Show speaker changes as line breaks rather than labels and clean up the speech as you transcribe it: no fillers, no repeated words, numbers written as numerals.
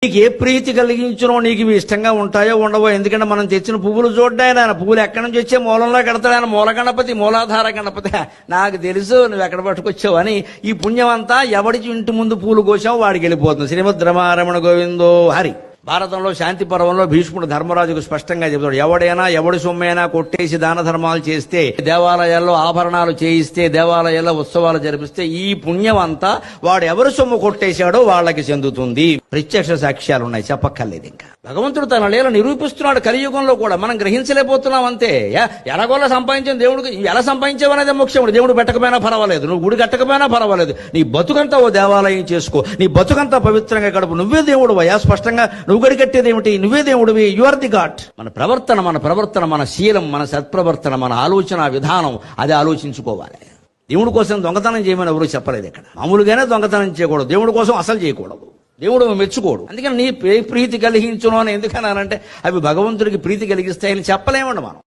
నీకు ఏ ప్రీతి కలిగించునో నీకు ఇవి ఇష్టంగా ఉంటాయో ఉండవో. ఎందుకంటే మనం తెచ్చిన పువ్వులు చూడ్డాయన, ఆయన పువ్వులు ఎక్కడి నుంచి వచ్చే మూలంలో కడతాడు ఆయన. మూల గణపతి, మూలాధార గణపతి. నాకు తెలుసు నువ్వు ఎక్కడ పట్టుకొచ్చావు అని. ఈ పుణ్యం అంతా ఎవడి ఇంటి ముందు పూలు కోసావు వాడికి వెళ్ళిపోతుంది. శ్రీమద్ రమారమణ గోవిందో హరి. భారతంలో శాంతి పర్వంలో భీష్ముడు ధర్మరాజుకు స్పష్టంగా చెబుతాడు, ఎవడైనా ఎవడి సొమ్మైనా కొట్టేసి దాన ధర్మాలు చేస్తే, దేవాలయాల్లో ఆభరణాలు చేయిస్తే, దేవాలయాల్లో ఉత్సవాలు జరిపిస్తే ఈ పుణ్యం అంతా వాడు ఎవరి సొమ్ము కొట్టేశాడో వాళ్ళకి చెందుతుంది. ప్రత్యక్ష సాక్ష్యాలు ఉన్నాయి, చెప్పక్కర్లేదు. ఇంకా భగవంతుడు తన లీల నిరూపిస్తున్నాడు కలియుగంలో కూడా. మనం గ్రహించలేకపోతున్నాం అంతే. ఎలాగోలా సంపాదించిన దేవుడికి ఎలా సంపాదించావనేది ముఖ్యముడు. దేవుడు పెట్టకపోయినా పర్వాలేదు, నువ్వు గుడి కట్టకపోయినా పర్వాలేదు, నీ బతుకంతా ఓ దేవాలయం చేసుకో, నీ బతుకంతా పవిత్రంగా గడుపు. నువ్వే దేవుడు అయ్యా. స్పష్టంగా నువ్వు గడికట్టేది ఏమిటి? నువ్వే దేవుడివి. You are the god. మన ప్రవర్తన, మన శీలం, మన సత్ప్రవర్తన, మన ఆలోచన విధానం అది ఆలోచించుకోవాలి. దేవుడి కోసం దొంగతనం చేయమని ఎవరు చెప్పలేదు ఇక్కడ. మామూలుగానే దొంగతనం చేయకూడదు, దేవుడి కోసం అసలు చేయకూడదు. దేవుడు మెచ్చుకోడు. అందుకని నీ ప్రీతి కలిగించును అని ఎందుకన్నానంటే అవి భగవంతుడికి ప్రీతి కలిగిస్తాయని చెప్పలేమండి మనం.